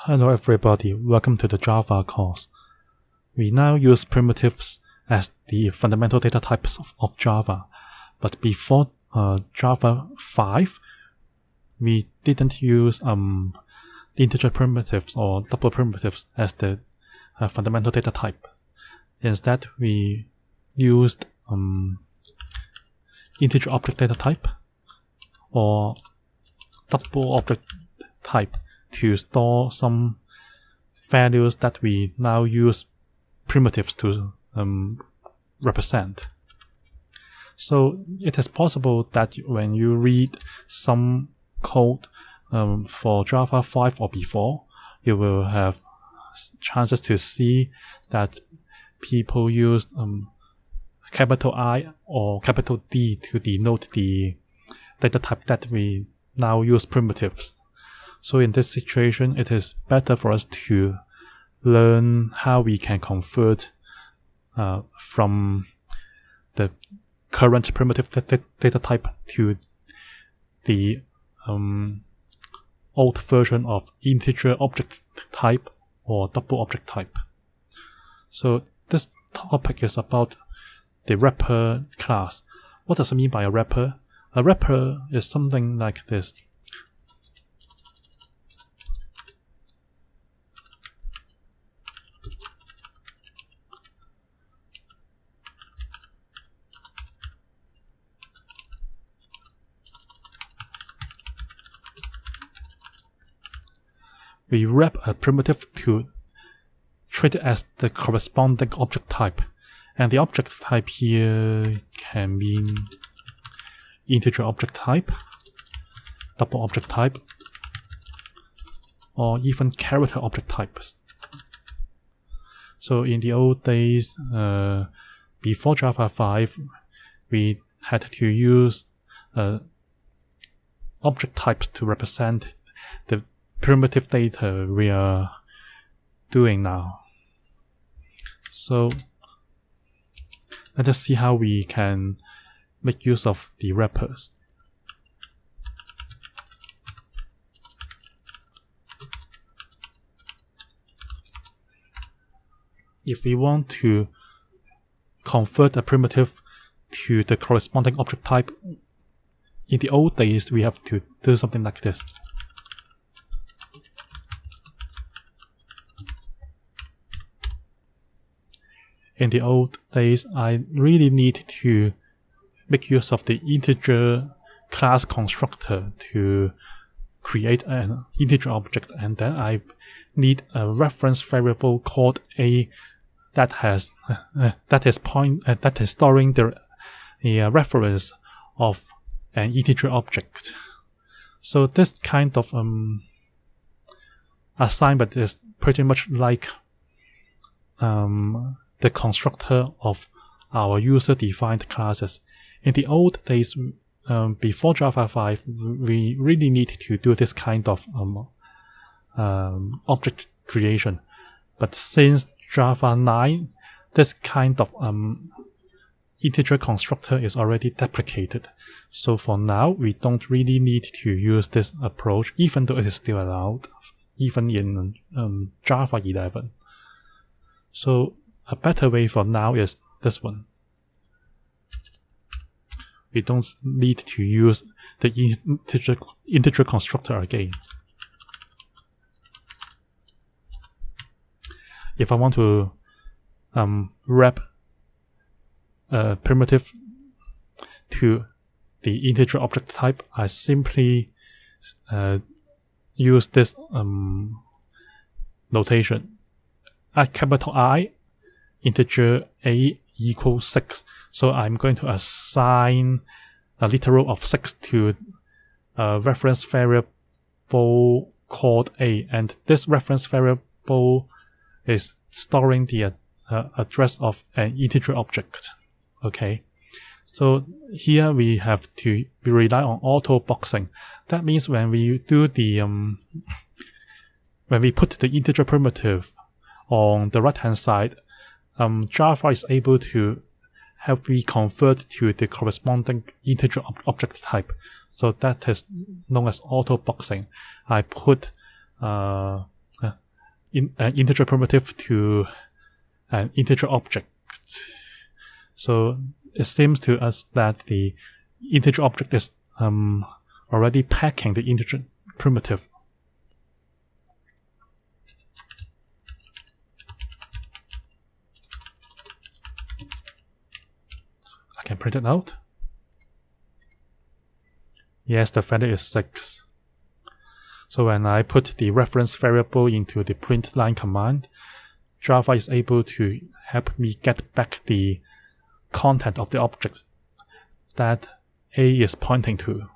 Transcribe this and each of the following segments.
Hello everybody, welcome to the Java course. We now use primitives as the fundamental data types of Java, but before Java 5, we didn't use integer primitives or double primitives as the fundamental data type. Instead, we used integer object data type or double object type to store some values that we now use primitives to represent. So it is possible that when you read some code for Java 5 or before, you will have chances to see that people use capital I or capital D to denote the data type that we now use primitives. So in this situation, it is better for us to learn how we can convert from the current primitive data type to the old version of integer object type or double object type. So this topic is about the wrapper class. What does it mean by a wrapper? A wrapper is something like this. We wrap a primitive to treat it as the corresponding object type, and the object type here can mean integer object type, double object type, or even character object types. So in the old days, before Java 5, we had to use object types to represent the primitive data we are doing now. So let us see how we can make use of the wrappers. If we want to convert a primitive to the corresponding object type, in the old days we have to do something like this. In the old days, I really need to make use of the integer class constructor to create an integer object, and then I need a reference variable called a that is storing the reference of an integer object. So this kind of assignment is pretty much like the constructor of our user-defined classes. In the old days, before Java 5, we really need to do this kind of object creation. But since Java 9, this kind of integer constructor is already deprecated. So for now, we don't really need to use this approach, even though it is still allowed, even in Java 11. So a better way for now is this one. We don't need to use the integer constructor again. If I want to wrap a primitive to the integer object type, I simply use this notation. At capital I, integer a equals 6. So I'm going to assign a literal of 6 to a reference variable called a, and this reference variable is storing the address of an integer object. Okay, so here we have to rely on auto boxing. That means when we do the when we put the integer primitive on the right hand side, Java is able to help me convert to the corresponding integer object type. So that is known as auto boxing. I put an integer primitive to an integer object. So it seems to us that the integer object is already packing the integer primitive. I can print it out. Yes, the value is 6. So when I put the reference variable into the print line command, Java is able to help me get back the content of the object that A is pointing to.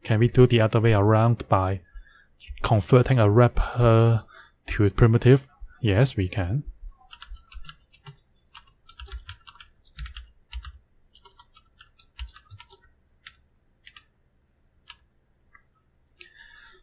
Can we do the other way around by converting a wrapper to a primitive? Yes, we can.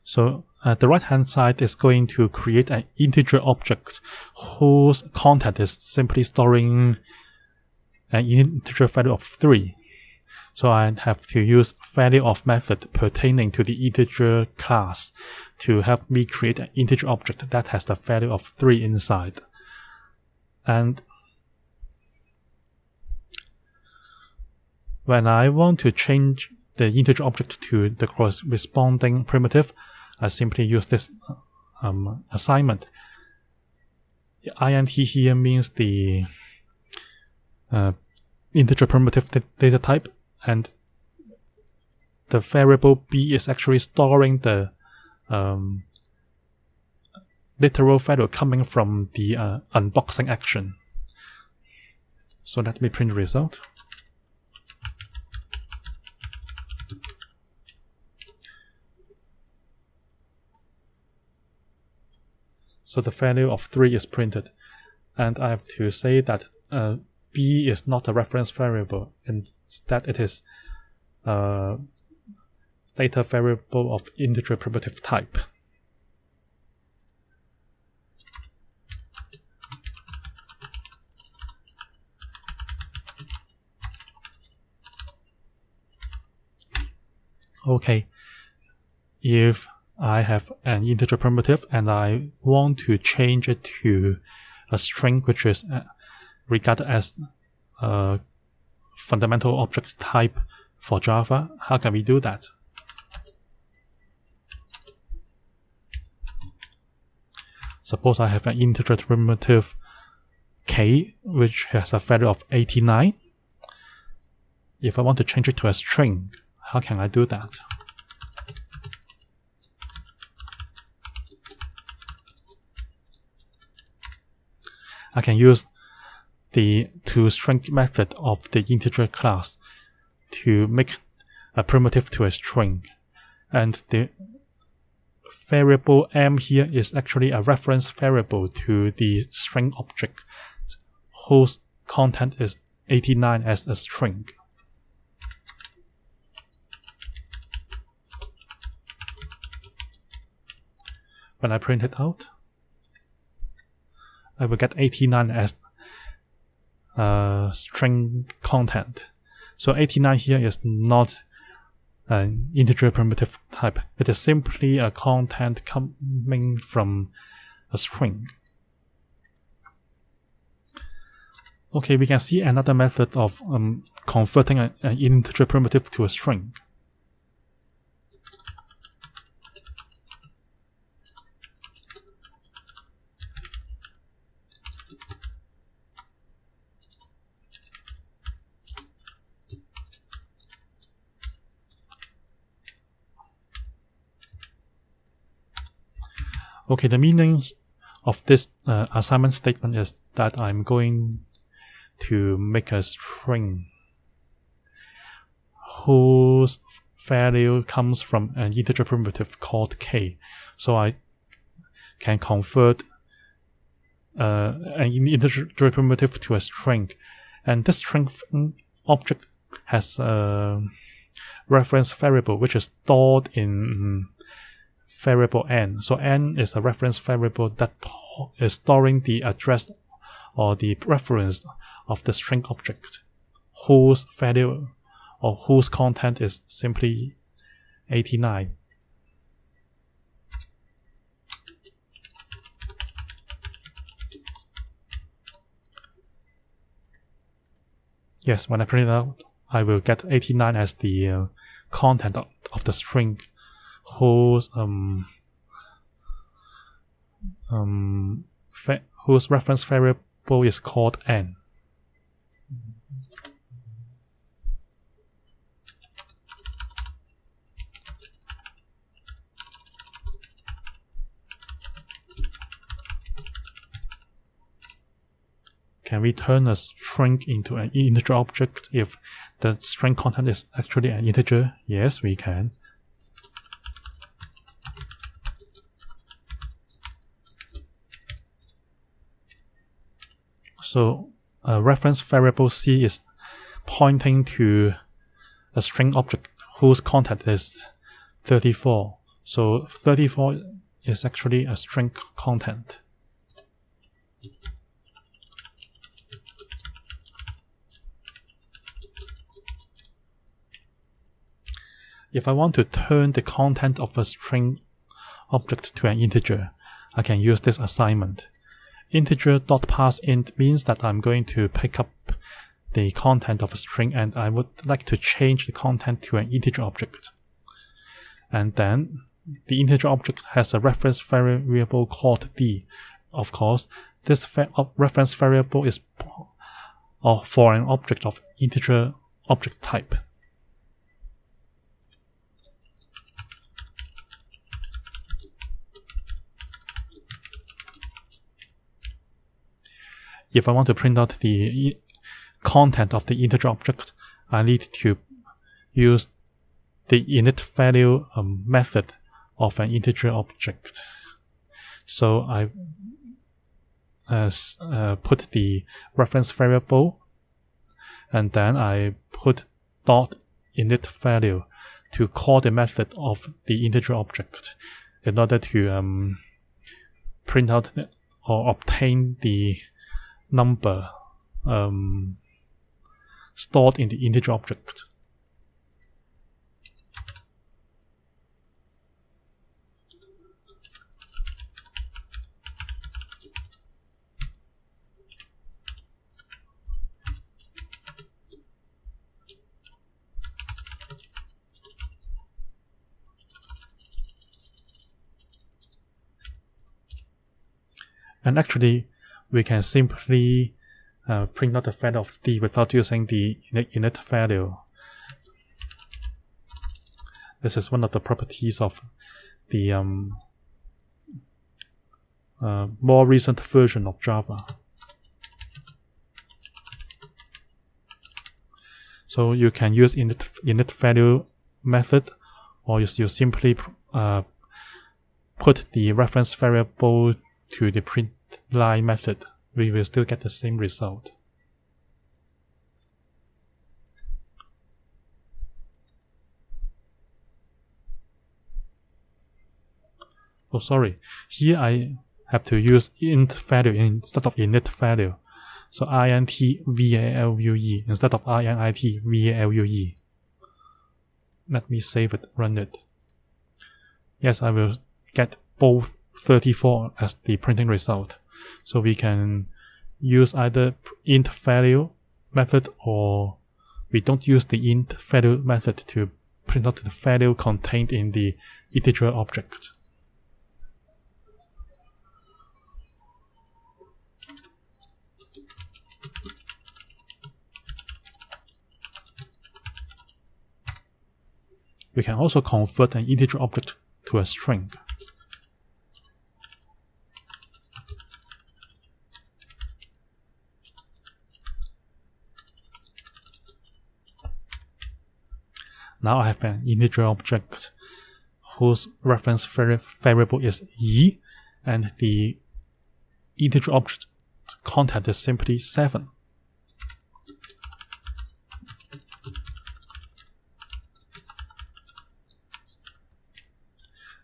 So the right hand side is going to create an integer object whose content is simply storing an integer value of 3. So I have to use value of method pertaining to the integer class to help me create an integer object that has the value of 3 inside. And when I want to change the integer object to the corresponding primitive, I simply use this assignment. Int here means the integer primitive data type, and the variable b is actually storing the literal value coming from the unboxing action. So let me print the result. So the value of 3 is printed, and I have to say that b is not a reference variable. Instead, it is a data variable of integer primitive type. Okay, if I have an integer primitive and I want to change it to a string which is regarded as a fundamental object type for Java, how can we do that? Suppose I have an integer primitive k which has a value of 89. If I want to change it to a string, how can I do that? I can use the toString method of the integer class to make a primitive to a string, and the variable m here is actually a reference variable to the string object whose content is 89 as a string. When I print it out, I will get 89 as string content. So 89 here is not an integer primitive type. It is simply a content coming from a string. Okay, we can see another method of converting an integer primitive to a string. Okay, the meaning of this assignment statement is that I'm going to make a string whose value comes from an integer primitive called k. So I can convert an integer primitive to a string, and this string object has a reference variable which is stored in variable n. So n is a reference variable that is storing the address or the reference of the string object, whose value or whose content is simply 89. Yes, when I print it out, I will get 89 as the content of the string whose whose reference variable is called n. Can we turn a string into an integer object if the string content is actually an integer? Yes, we can. So a reference variable C is pointing to a string object whose content is 34. So 34 is actually a string content. If I want to turn the content of a string object to an integer, I can use this assignment. Integer.parseInt means that I'm going to pick up the content of a string and I would like to change the content to an integer object. And then the integer object has a reference variable called d. Of course, this reference variable is for an object of integer object type. If I want to print out the content of the integer object, I need to use the init value method of an integer object. So I put the reference variable and then I put dot init value to call the method of the integer object in order to print out or obtain the number stored in the integer object. And actually, we can simply print out the value of d without using the init value. This is one of the properties of the more recent version of Java. So you can use init value method, or you simply put the reference variable to the print line method. We will still get the same result. Oh, sorry. Here I have to use int value instead of init value. So int value instead of init value. Let me save it, run it. Yes, I will get both 34 as the printing result. So we can use either int value method, or we don't use the int value method to print out the value contained in the integer object. We can also convert an integer object to a string. Now I have an integer object whose reference variable is e, and the integer object content is simply 7.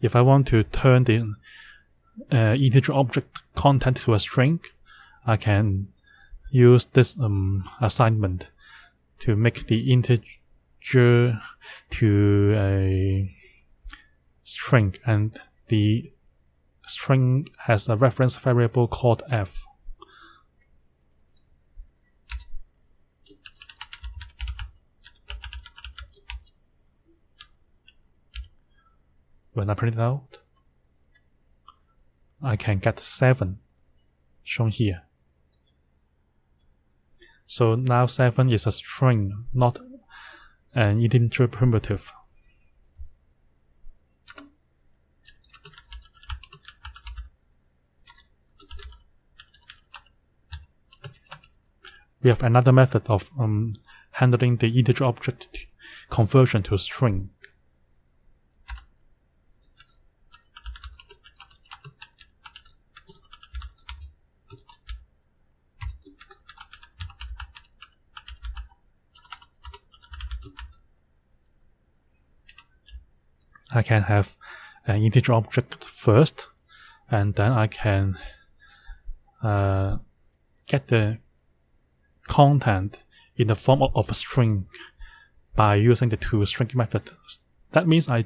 If I want to turn the integer object content to a string, I can use this assignment to make the integer to a string, and the string has a reference variable called f. When I print it out, I can get 7 shown here. So now 7 is a string, not an integer primitive. We have another method of handling the integer object conversion to a string. I can have an integer object first, and then I can get the content in the form of a string by using the toString method. That means I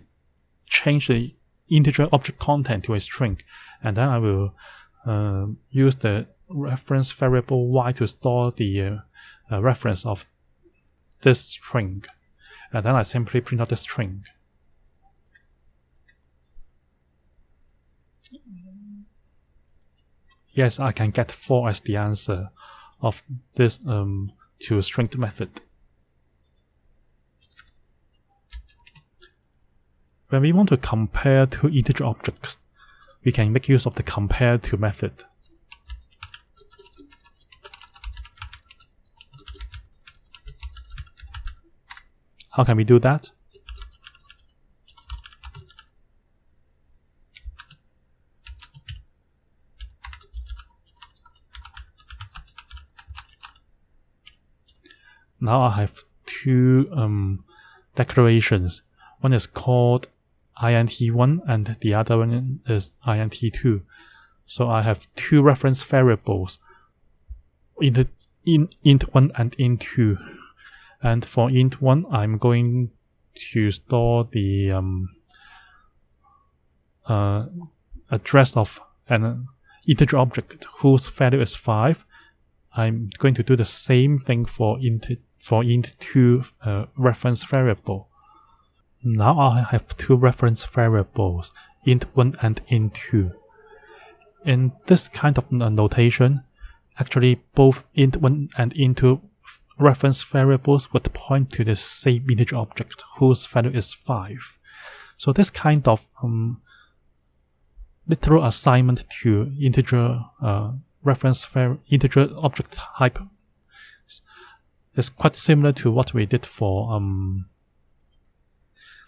change the integer object content to a string, and then I will use the reference variable y to store the reference of this string, and then I simply print out the string. Yes, I can get 4 as the answer of this toString method. When we want to compare two integer objects, we can make use of the compareTo method. How can we do that? Now I have two declarations. One is called int1 and the other one is int2. So I have two reference variables, int1 and int2. And for int1, I'm going to store the address of an integer object whose value is 5. I'm going to do the same thing for int2 reference variable. Now I have two reference variables, int1 and int2. In this kind of notation, actually both int1 and int2 reference variables would point to the same integer object whose value is 5. So this kind of literal assignment to integer integer object type is quite similar to what we did for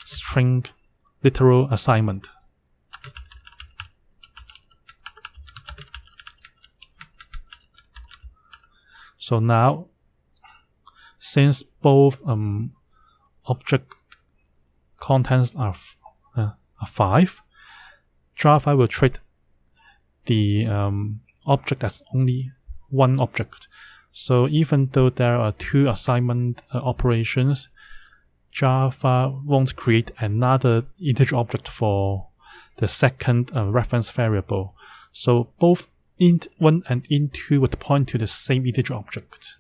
string literal assignment. So now, since both object contents are 5, Java will treat the object as only one object. So even though there are two assignment operations, Java won't create another integer object for the second reference variable. So both int1 and int2 would point to the same integer object.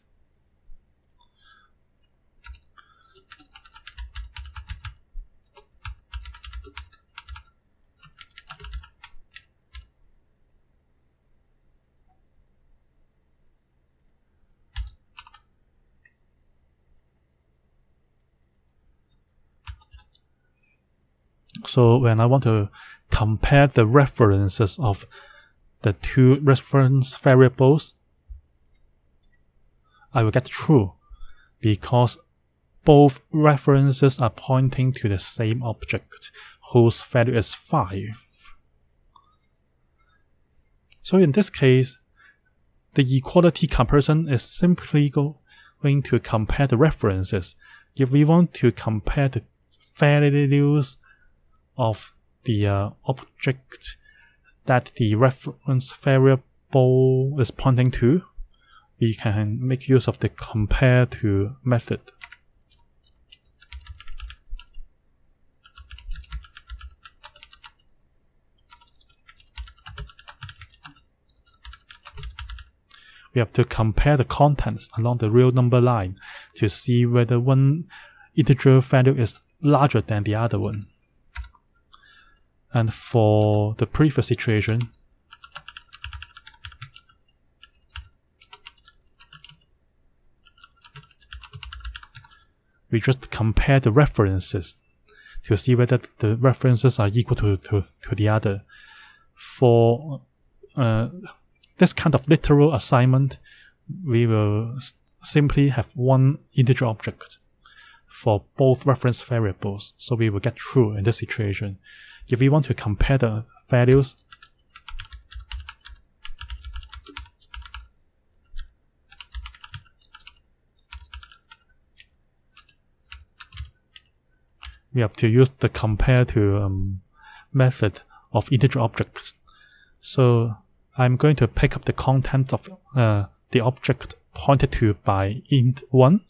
So when I want to compare the references of the two reference variables, I will get true because both references are pointing to the same object whose value is 5. So in this case, the equality comparison is simply going to compare the references. If we want to compare the values of the object that the reference variable is pointing to, we can make use of the compareTo method. We have to compare the contents along the real number line to see whether one integer value is larger than the other one. And for the previous situation, we just compare the references to see whether the references are equal to the other. For this kind of literal assignment, we will simply have one integer object for both reference variables, so we will get true in this situation. If we want to compare the values, we have to use the compareTo method of integer objects. So I'm going to pick up the content of the object pointed to by int1,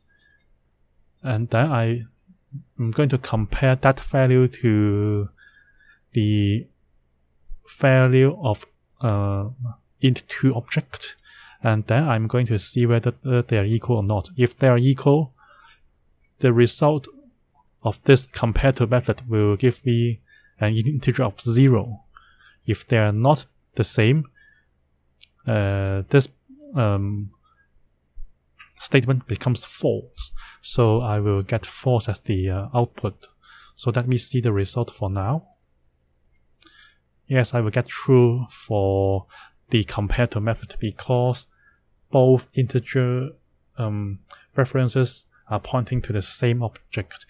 and then I'm going to compare that value to the value of int2 object, and then I'm going to see whether they are equal or not. If they are equal, the result of this compareTo method will give me an integer of 0. If they are not the same, this statement becomes false, so I will get false as the output. So let me see the result for now. Yes, I will get true for the compareTo method because both integer references are pointing to the same object,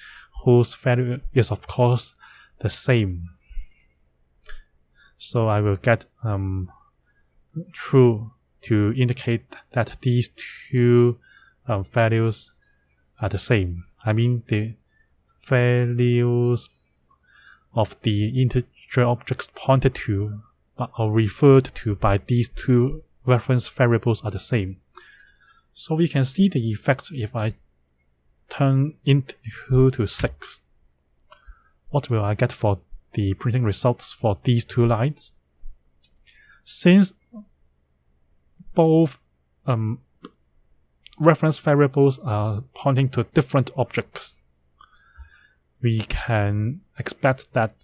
whose value is of course the same. So I will get true to indicate that these two values are the same. I mean, the values of the integer objects pointed to or referred to by these two reference variables are the same. So we can see the effect if I turn int2 to 6. What will I get for the printing results for these two lines? Since both reference variables are pointing to different objects, we can expect that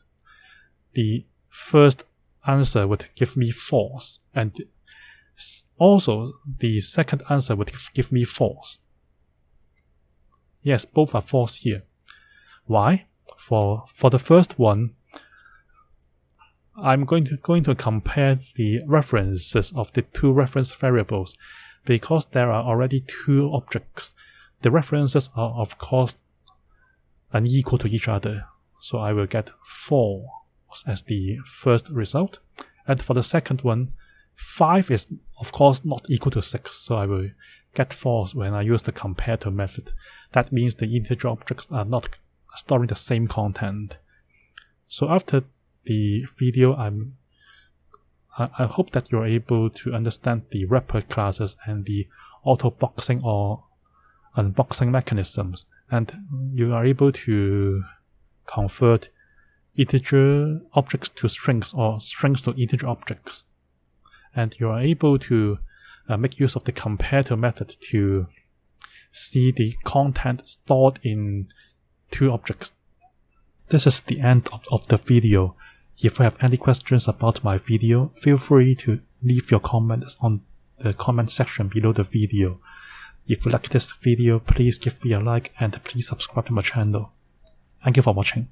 the first answer would give me false, and also the second answer would give me false. Yes, both are false here. Why? For the first one, I'm going to compare the references of the two reference variables. Because there are already two objects, the references are of course unequal to each other. So I will get false as the first result. And for the second one, 5 is of course not equal to 6. So I will get false when I use the compareTo method. That means the integer objects are not storing the same content. So after the video, I hope that you're able to understand the wrapper classes and the auto-boxing or unboxing mechanisms, and you are able to convert integer objects to strings or strings to integer objects. And you are able to make use of the compareTo method to see the content stored in two objects. This is the end of the video. If you have any questions about my video, feel free to leave your comments on the comment section below the video. If you like this video, please give me a like and please subscribe to my channel. Thank you for watching.